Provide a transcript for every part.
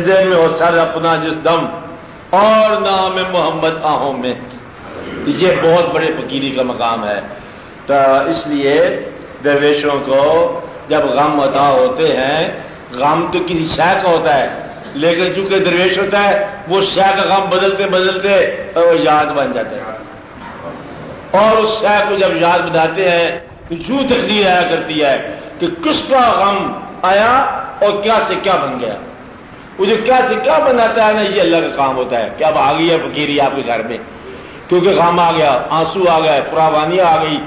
میں ہو سر اپنا جس دم اور نام محمد آہوں میں. یہ بہت بڑے فقیری کا مقام ہے. تو اس لیے درویشوں کو جب غم عطا ہوتے ہیں، غم تو کسی شے کا ہوتا ہے، لیکن چونکہ درویش ہوتا ہے وہ شے کا غم بدلتے بدلتے وہ یاد بن جاتا ہے، اور اس شے کو جب یاد بناتے ہیں تو یوں تقدیر آیا کرتی ہے کہ کس کا غم آیا اور کیا سے کیا بن گیا. وہ جو کیا سے کیا بناتا ہے نا، یہ اللہ کا کام ہوتا ہے کہ اب آ گئی ہے فقیری آپ کے گھر میں، کیونکہ غم آ گیا، آنسو آ گئے، فراوانیاں آ گئی،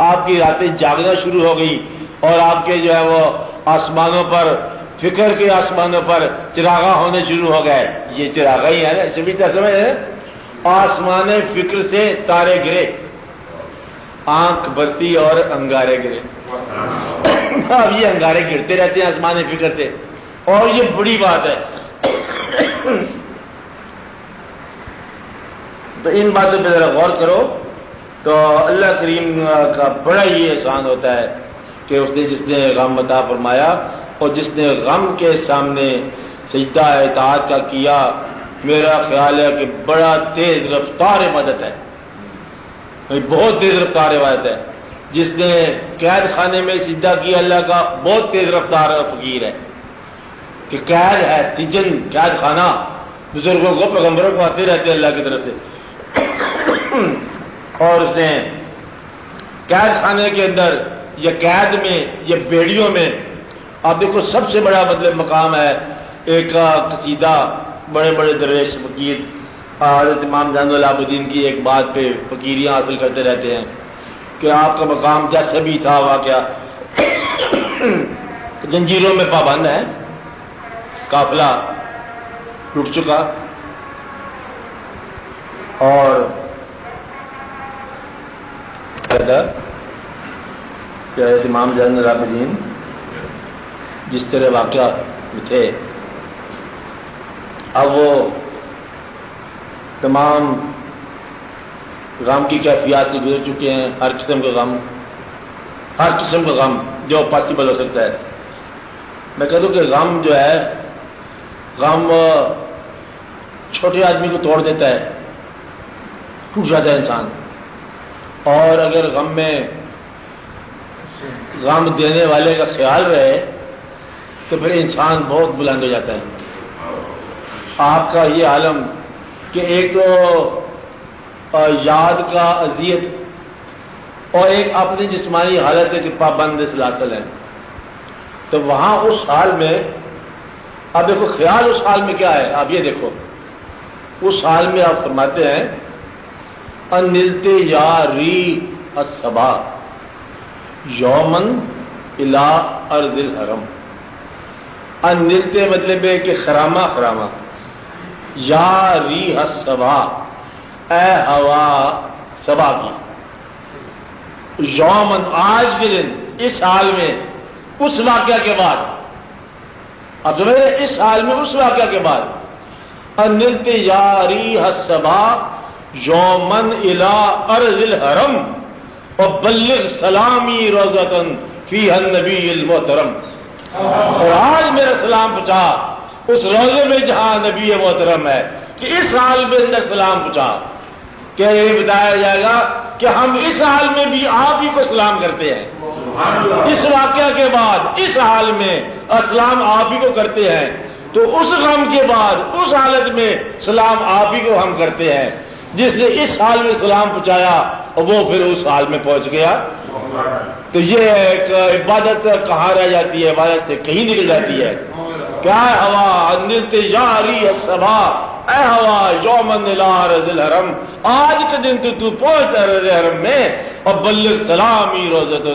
آپ کی راتیں جاگنا شروع ہو گئی، اور آپ کے جو ہے وہ آسمانوں پر، فکر کے آسمانوں پر چراغاں ہونے شروع ہو گئے. یہ چراغاں ہی ہے نا، سبھی سمجھ ہے. آسمان فکر سے تارے گرے، آنکھ برسی اور انگارے گرے. اب یہ انگارے گرتے رہتے ہیں آسمان فکر سے، اور یہ بڑی بات ہے. تو ان باتوں پہ ذرا غور کرو تو اللہ کریم کا بڑا ہی احسان ہوتا ہے کہ اس نے، جس نے غم عطا فرمایا اور جس نے غم کے سامنے سجدہ اطاعت کا کیا، میرا خیال ہے کہ بڑا تیز رفتار عبادت ہے، بہت تیز رفتار عبادت ہے. جس نے قید خانے میں سجدہ کیا اللہ کا، بہت تیز رفتار فقیر ہے کہ قید ہے، سجن، قید خانہ. بزرگوں کو، پیغمبروں کو آتے رہتے ہیں اللہ کی طرف سے، اور اس نے قید خانے کے اندر یا قید میں یا بیڑیوں میں، آپ دیکھو سب سے بڑا مطلب مقام ہے. ایک قصیدہ بڑے بڑے درویش فقیر حضرت امام زین العابدین کی ایک بات پہ فقیریاں حاصل کرتے رہتے ہیں کہ آپ کا مقام جیسے بھی تھا واقعہ زنجیروں میں پابند ہے، قافلہ ٹوٹ چکا، اور کہ امام زین العابدین جس طرح واقعہ تھے، اب وہ تمام غم کی کیفیات سے گزر چکے ہیں. ہر قسم کا غم، ہر قسم کا غم جو پاسبل ہو سکتا ہے. میں کہہ دوں کہ غم جو ہے، غم چھوٹے آدمی کو توڑ دیتا ہے، ٹوٹ جاتا ہے انسان. اور اگر غم میں غم دینے والے کا خیال رہے تو پھر انسان بہت بلند ہو جاتا ہے. آپ کا یہ عالم کہ ایک تو یاد کا اذیت، اور ایک اپنی جسمانی حالت ہے کہ پابند سلاسل ہے. تو وہاں اس حال میں اب دیکھو خیال اس حال میں کیا ہے، آپ یہ دیکھو اس حال میں آپ فرماتے ہیں انلتے یاری الصبا یومن الی ارض الحرم. انلتے مطلب ہے کہ خرامہ خرامہ، یا ریح الصبا، اے ہوا صبا کی، یومن آج کے دن، اس حال میں، اس واقعہ کے بعد، اب سمجھ رہے اس حال میں اس واقعہ کے بعد، انلت یا ریح الصبا یومن الی ارض الحرم وبلغ سلامی روضۃ فیہا النبی المحترم. اور آج میرا سلام پہنچا اس روضے میں جہاں نبی محترم ہے، کہ اس حال میں اندر سلام پہنچا. کہ یہ بتایا جائے گا کہ ہم اس حال میں بھی آپ ہی کو سلام کرتے ہیں، اس واقعہ کے بعد اس حال میں اسلام آپ ہی کو کرتے ہیں. تو اس غم کے بعد اس حالت میں سلام آپ ہی کو ہم کرتے ہیں. جس نے اس حال میں سلام پہنچایا اور وہ پھر اس حال میں پہنچ گیا. تو یہ ایک عبادت کہاں رہ جاتی ہے، عبادت سے کہیں نکل جاتی ہے. کیا ہوا انلت یاری الصبا، اے ہوا یومن الی ارض الحرم، آج کے دن تو پہنچ ارض حرم میں، اور بلغ سلامی روضۃ،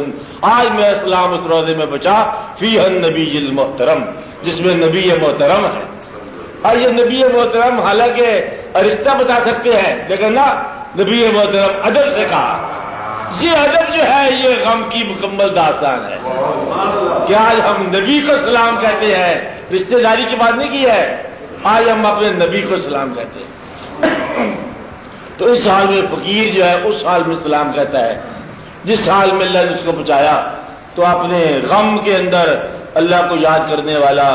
آج میں اسلام اس روضے میں بچا، فیہا النبی المحترم، جس میں نبی محترم ہے. اور یہ نبی محترم حالانکہ رشتہ بتا سکتے ہیں، لیکن نا نبی محترم ادب سے کہا. یہ ادب جو ہے یہ غم کی مکمل داستان ہے کہ آج ہم نبی کو سلام کہتے ہیں، رشتہ داری کی بات نہیں کی ہے، آج ہم اپنے نبی کو سلام کہتے ہیں. تو اس حال میں فقیر جو ہے اس حال میں سلام کہتا ہے جس حال میں اللہ نے اس کو بچایا. تو اپنے غم کے اندر اللہ کو یاد کرنے والا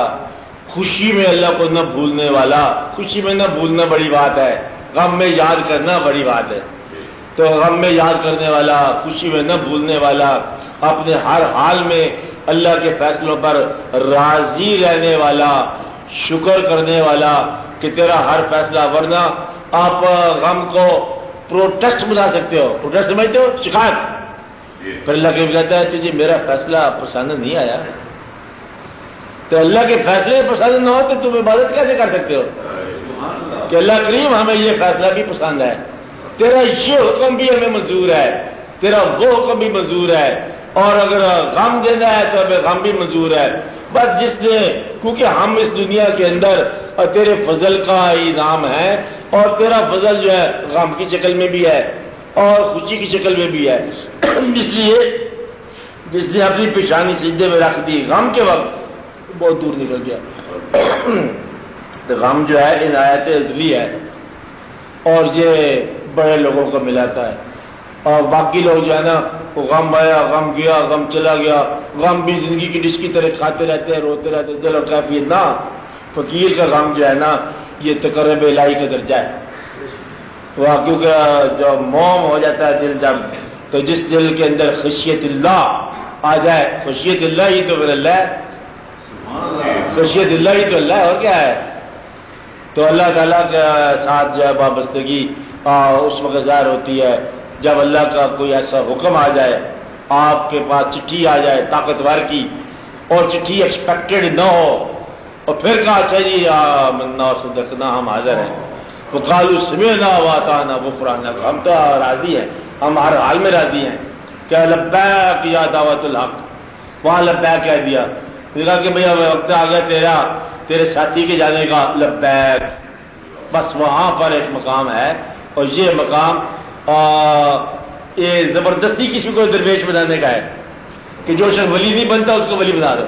خوشی میں اللہ کو نہ بھولنے والا، خوشی میں نہ بھولنا بڑی بات ہے، غم میں یاد کرنا بڑی بات ہے۔ تو غم میں یاد کرنے والا، خوشی میں نہ بھولنے والا، اپنے ہر حال میں اللہ کے فیصلوں پر راضی رہنے والا، شکر کرنے والا کہ تیرا ہر فیصلہ، ورنہ آپ غم کو پروٹیسٹ بنا سکتے ہو، پروٹیسٹ سمجھتے ہو، شکایت۔ پھر اللہ کے کہتا ہے تجھے میرا فیصلہ پسند نہیں آیا، تو اللہ کے فیصلے پسند نہ ہو تو تم عبادت کیسے کر سکتے ہو؟ کہ اللہ کریم ہمیں یہ فیصلہ بھی پسند ہے، تیرا یہ حکم بھی ہمیں منظور ہے، تیرا وہ حکم بھی منظور ہے، اور اگر غم دینا ہے تو ہمیں غم بھی منظور ہے۔ بس جس نے، کیونکہ ہم اس دنیا کے اندر تیرے فضل کا انعام ہے، اور تیرا فضل جو ہے غم کی شکل میں بھی ہے اور خوشی کی شکل میں بھی ہے، اس لیے جس نے اپنی پیشانی سجدے میں رکھ دی غم کے وقت بہت دور نکل گیا۔ تو غم جو ہے عنایت ازلی ہے، اور یہ بڑے لوگوں کو ملاتا ہے، اور باقی لوگ جو ہے نا وہ غم آیا غم گیا غم چلا گیا، غم بھی زندگی کی ڈش کی طرح کھاتے رہتے ہیں، روتے رہتے ہیں، دل اور کیفیت نہ۔ فقیر کا غم جو ہے نا یہ تقرب الہی کا درجہ ہے، وہ کیونکہ جو موم ہو جاتا ہے دل جب، تو جس دل کے اندر خشیت اللہ آ جائے، خشیت اللہ ہی تو پھر اللہ ہے، خشیت اللہ ہی تو اللہ ہے، اور کیا ہے؟ تو اللہ تعالیٰ کے ساتھ جو ہے وابستگی اس وقت ظاہر ہوتی ہے جب اللہ کا کوئی ایسا حکم آ جائے، آپ کے پاس چٹھی آ جائے طاقتور کی، اور چٹھی ایکسپیکٹڈ نہ ہو، اور پھر کہا اچھا جی آمنا وصدقنا، ہم حاضر ہیں، وقالوا سمعنا واطعنا غفرانک، ہم تو راضی ہیں، ہم ہر حال میں راضی ہیں، کیا لبیک یا دعوت الحق، وہاں لبیک کہہ دیا، کہا کہ بھئی وقت آ گیا تیرے ساتھی کے جانے کا، لبیک، بس وہاں پر ایک مقام ہے، اور یہ مقام یہ زبردستی کسی کو درویش بنانے کا ہے کہ جو شخص ولی نہیں بنتا اس کو ولی بنا دو،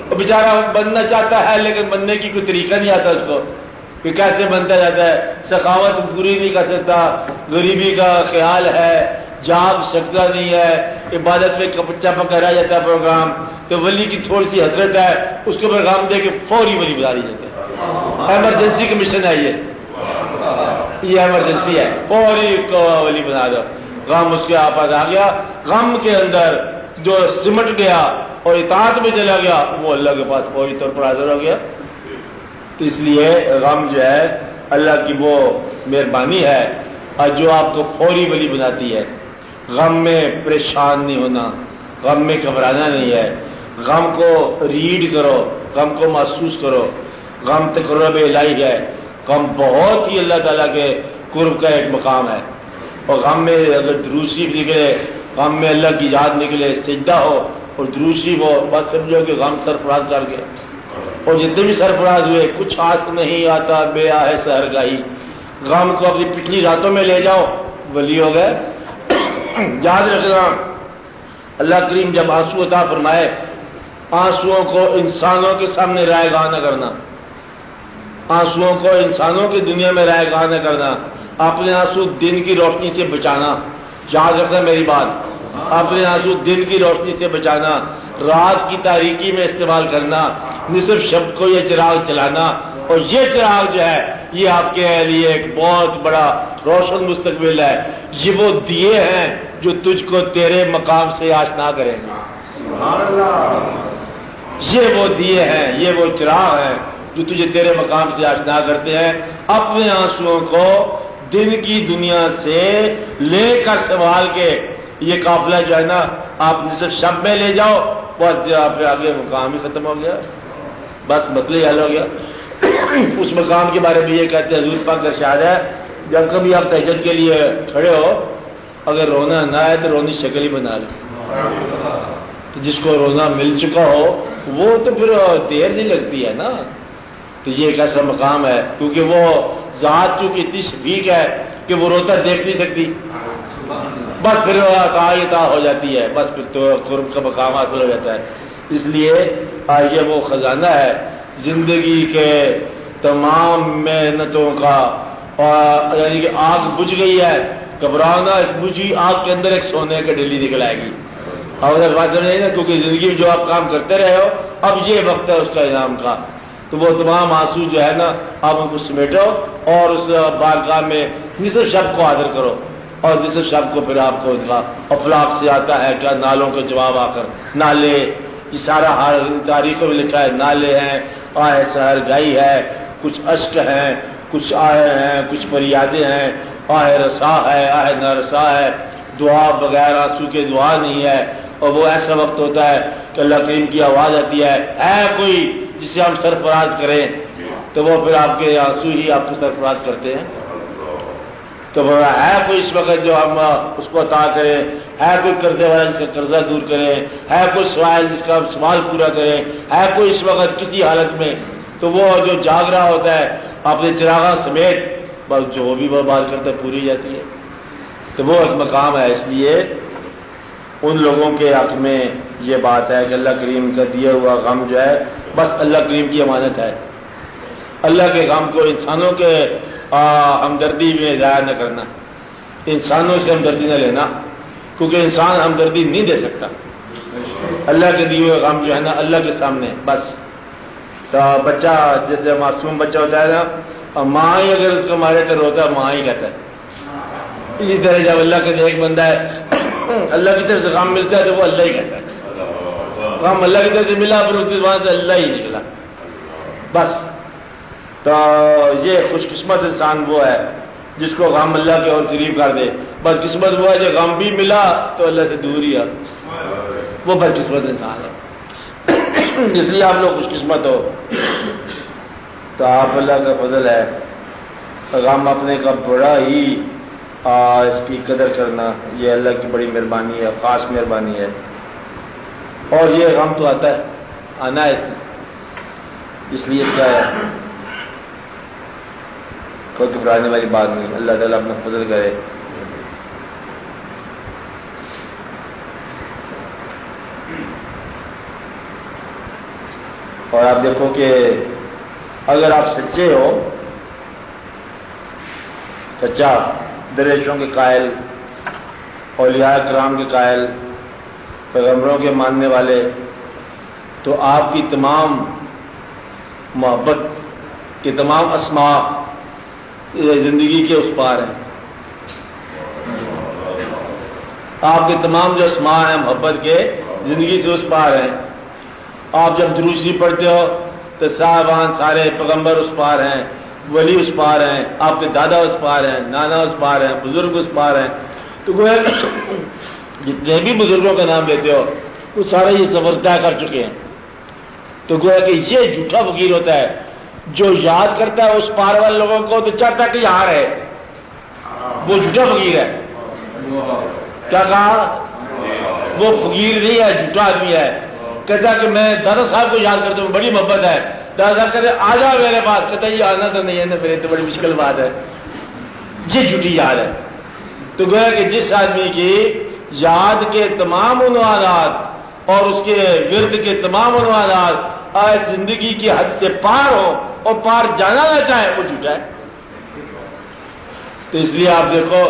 اور بیچارہ بننا چاہتا ہے لیکن بننے کی کوئی طریقہ نہیں آتا اس کو کہ کیسے بنتا جاتا ہے، سخاوت پوری نہیں کر سکتا، غریبی کا خیال ہے، جاگ سکتا نہیں ہے، عبادت میں کپچا پکا رہ جاتا ہے پروگرام، تو ولی کی تھوڑی سی حسرت ہے، اس کو پیغام دے کے فوری ولی بنا دی جاتا ہے، ایمرجنسی کمیشن ہے یہ ایمرجنسی ہے، فوری کو ولی بنا دو، غم اس کے آپس آ گیا، غم کے اندر جو سمٹ گیا اور اطاعت میں چلا گیا وہ اللہ کے پاس فوری طور پر حاضر ہو گیا۔ تو اس لیے غم جو ہے اللہ کی وہ مہربانی ہے جو آپ کو فوری ولی بناتی ہے۔ غم میں پریشان نہیں ہونا، غم میں گھبرانا نہیں ہے، غم کو ریڈ کرو، غم کو محسوس کرو، غم تقرب الہی ہے، غم بہت ہی اللہ تعالیٰ کے قرب کا ایک مقام ہے، اور غم میں اگر درود شریف نکلے، غم میں اللہ کی یاد نکلے، سجدہ ہو اور درود شریف ہو، بس سمجھو کہ غم سرفراز کر گیا، اور جتنے بھی سرفراز ہوئے کچھ ہاتھ نہیں آتا بے آہ سحرگاہی، غم کو اپنی پچھلی راتوں میں لے جاؤ، ولی ہو گئے۔ یاد رکھنا اللہ کریم جب آنسو عطا فرمائے، آنسوؤں کو انسانوں کے سامنے رائے گاہ نہ کرنا، آنسوؤں کو انسانوں کی دنیا میں رائے گاہ نہ کرنا، اپنے آنسو دن کی روشنی سے بچانا، یاد رکھنا میری بات، اپنے آنسو دن کی روشنی سے بچانا، رات کی تاریکی میں استعمال کرنا، نصف شب کو یہ چراغ چلانا، اور یہ چراغ جو ہے یہ آپ کے لیے ایک بہت بڑا روشن مستقبل ہے، یہ وہ دیے ہیں جو تجھ کو تیرے مقام سے آشنا کریں گے، یہ وہ دیے ہیں، یہ وہ چراغ ہیں جو تجھے تیرے مقام سے آشنا کرتے ہیں۔ اپنے آنسوؤں کو دن کی دنیا سے لے کر سنبھال کے یہ قافلہ جو ہے نا آپ نصف شب میں لے جاؤ، بس آپ آگے مقام ہی ختم ہو گیا، بس مسئلہ حل ہو گیا۔ اس مقام کے بارے میں یہ کہتے ہیں حضور پاک کا ارشاد ہے، جب کبھی آپ تہجد کے لیے کھڑے ہو، اگر رونا نہ آئے تو رونی شکل ہی بنا لو، جس کو رونا مل چکا ہو وہ تو پھر دیر نہیں لگتی ہے نا، تو یہ ایک ایسا مقام ہے کیونکہ وہ ذات چونکہ اتنی شفیق ہے کہ وہ روتا دیکھ نہیں سکتی، بس پھر عطا ہو جاتی ہے، بس پھر تو قرب کا مقام حاصل ہو جاتا ہے۔ اس لیے یہ وہ خزانہ ہے زندگی کے تمام محنتوں کا، اور یعنی کہ آگ بجھ گئی ہے، گھبرانا، بجھی آگ کے اندر ایک سونے کا ڈلی نکل آئے گی، اور بات نہیں نا، کیونکہ زندگی میں جو آپ کام کرتے رہے ہو اب یہ وقت ہے اس کا انعام کا، تو وہ تمام آنسو جو ہے نا آپ ان کو سمیٹو اور اس بارگاہ میں نصف شب کو حاضر کرو، اور نصف شب کو پھر آپ کو اس کا افلاق سے آتا ہے کیا نالوں کے جواب آ کر نالے، یہ سارا ہر تاریخوں میں لکھا ہے، نالے ہیں، آہ سحر گائی ہے، کچھ اشک ہیں، کچھ آہے ہیں، کچھ فریادیں ہیں، آہ رسا ہے، آہ نارسا ہے، دعا بغیر آنسو کے دعا نہیں ہے۔ اور وہ ایسا وقت ہوتا ہے کہ اللہ کریم کی آواز آتی ہے کوئی جسے ہم سرفراز کریں، تو وہ پھر آپ کے آنسو ہی آپ کو سرفراز کرتے ہیں۔ تو وہ ہے کوئی اس وقت جو ہم اس کو عطا کریں، ہے کوئی قرضے والا جس کا قرضہ دور کریں، ہے کوئی سوال جس کا سوال پورا کریں، ہے کوئی اس وقت کسی حالت میں، تو وہ جو جاگ رہا ہوتا ہے اپنے چراغاں سمیت، بس جو بھی وہ بات کرتا ہے پوری جاتی ہے۔ تو وہ ایک مقام ہے، اس لیے ان لوگوں کے حق میں یہ بات ہے کہ اللہ کریم کا دیا ہوا غم جو ہے بس اللہ کریم کی امانت ہے۔ اللہ کے غم کو انسانوں کے ہمدردی میں ضائع نہ کرنا، انسانوں سے ہمدردی نہ لینا، کیونکہ انسان ہمدردی نہیں دے سکتا۔ اللہ کے دیے ہوئے غم جو ہے نا اللہ کے سامنے بس۔ تو بچہ جیسے معصوم بچہ ہوتا ہے نا، ماں ہی اگر اس کو مارے تو روتا ہے، ماں ہی کہتا ہے۔ اسی طرح جب اللہ کا ایک بندہ ہے اللہ کی طرف سے غم ملتا ہے تو وہ اللہ ہی کہتا ہے، غم اللہ کی طرف سے ملا پھر اس کے بعد سے اللہ ہی نکلا بس۔ تو یہ خوش قسمت انسان وہ ہے جس کو غم اللہ کے اور قریب کر دے، بد قسمت وہ ہے جو غم بھی ملا تو اللہ سے دور ہی ہے، وہ بد قسمت انسان ہے۔ اس لیے آپ لوگ خوش قسمت ہو، تو آپ اللہ کا فضل ہے، غم اپنے کا بڑا ہی اس کی قدر کرنا یہ اللہ کی بڑی مہربانی ہے، خاص مہربانی ہے۔ اور یہ غم تو آتا ہے، آنا ہے، اس لیے کیا ہے کوئی گھبرانے والی بات نہیں، اللہ تعالیٰ اپنا فضل کرے۔ اور آپ دیکھو کہ اگر آپ سچے ہو، سچا درویشوں کے قائل، اولیاء کرام کے قائل، پیغمبروں کے ماننے والے، تو آپ کی تمام محبت کے تمام اسماء زندگی کے اس پار ہیں۔ آپ کے تمام جو اسماء ہیں محبت کے زندگی سے اس پار ہیں۔ آپ جب درود شریف پڑھتے ہو تو صاحبان سارے پیغمبر اس پار ہیں، ولی اس پار ہیں، آپ کے دادا اس پار ہیں، نانا اس پار ہیں، بزرگ اس پار ہیں۔ تو گویا جتنے بھی بزرگوں کا نام لیتے ہو وہ سارے یہ سفر طے کر چکے ہیں۔ تو گویا کہ یہ جھوٹا فقیر ہوتا ہے جو یاد کرتا ہے اس پار والے لوگوں کو تو چاہتا ہے کہ یہاں رہے، وہ جھوٹا فقیر ہے۔ کیا کہا؟ وہ فقیر نہیں ہے، جھوٹا آدمی ہے۔ کہتا کہ میں دادا صاحب کو یاد کرتا ہوں، بڑی محبت ہے، دادا صاحب کہتے آ جاؤ میرے پاس، کہتا یہ آنا تو نہیں ہے نا، پھر تو بڑی مشکل بات ہے، یہ جھوٹی یاد ہے۔ تو گویا کہ جس آدمی کی یاد کے تمام عنوانات اور اس کے ورد کے تمام عنوانات آئے زندگی کی حد سے پار ہو اور پار جانا نہ چاہے، وہ جھوٹا ہے۔ تو اس لیے آپ دیکھو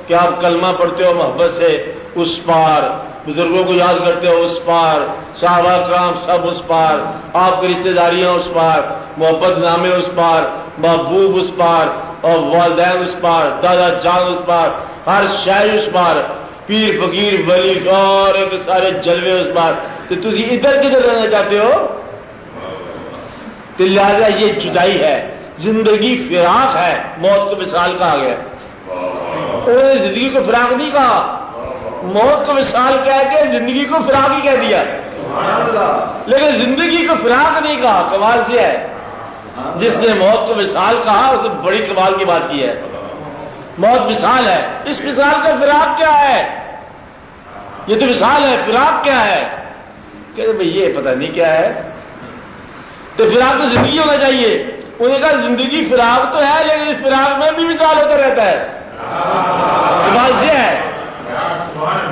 کہ آپ کلمہ پڑھتے ہو محبت سے اس پار، بزرگوں کو یاد کرتے ہو اس پار، صحابہ کرام سب اس پار، آپ کی رشتہ داریاں اس پار، محبت نامے اس پار، محبوب اس پار، اور والدین اس پار، دادا جان اس پار، ہر شے اس پار، پیر فقیر ولی اور سارے جلوے اس پار۔ تو تسی ادھر کدھر رہنا چاہتے ہو؟ تو لہٰذا یہ جدائی ہے، زندگی فراق ہے، موت کو مثال کہا گیا۔ انہوں نے زندگی کو فراق نہیں کہا، موت کو مثال کہہ کے زندگی کو فراق ہی کہہ دیا، لیکن زندگی کو فراق نہیں کہا۔ کمال سے ہے، جس نے موت کو مثال کہا اس نے بڑی کمال کی بات کی ہے۔ موت مثال ہے، اس مثال کا فراق کیا ہے؟ یہ تو مثال ہے، فراق کیا ہے؟ کہتے بھئی یہ پتہ نہیں کیا ہے، تو فراق تو زندگی ہونا چاہیے۔ انہوں نے کہا زندگی فراق تو ہے لیکن اس فراق میں بھی مثال ہوتا رہتا ہے، کمال سے ہے۔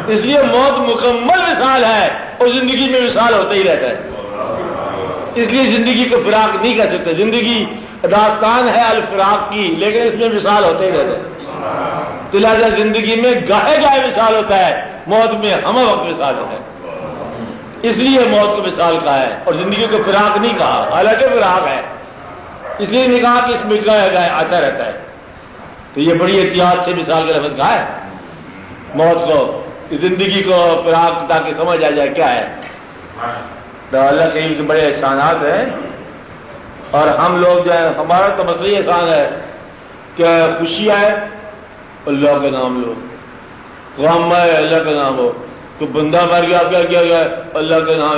اس لیے موت مکمل مثال ہے اور زندگی میں مثال ہوتا ہی رہتا ہے۔ اس لیے زندگی کو فراق نہیں کہہ سکتے، زندگی داستان ہے الفراق کی، لیکن اس میں مثال ہوتا ہی رہتا ہے۔ تو لہٰذا زندگی میں گاہے گاہے مثال ہوتا ہے، موت میں ہمہ وقت مثال ہوتا ہے۔ اس لیے موت کو مثال کہا ہے اور زندگی کو فراق نہیں کہا، حالانکہ فراق ہے۔ اس لیے نہیں کہا کہ اس میں آتا رہتا ہے. تو یہ بڑی احتیاط سے مثال کا لفظ کہا ہے موت کو، زندگی کو فراق، تاکہ سمجھ آ جائے کیا ہے. تو اللہ کریم کے بڑے احسانات ہیں. اور ہم لوگ جو ہے، ہمارا تو مسئلہ یہ احسان ہے کہ خوشی آئے اللہ کا نام لو، غم آئے اللہ کا نام ہو. تو بندہ مر گیا، کیا کیا گیا؟ اللہ کا نام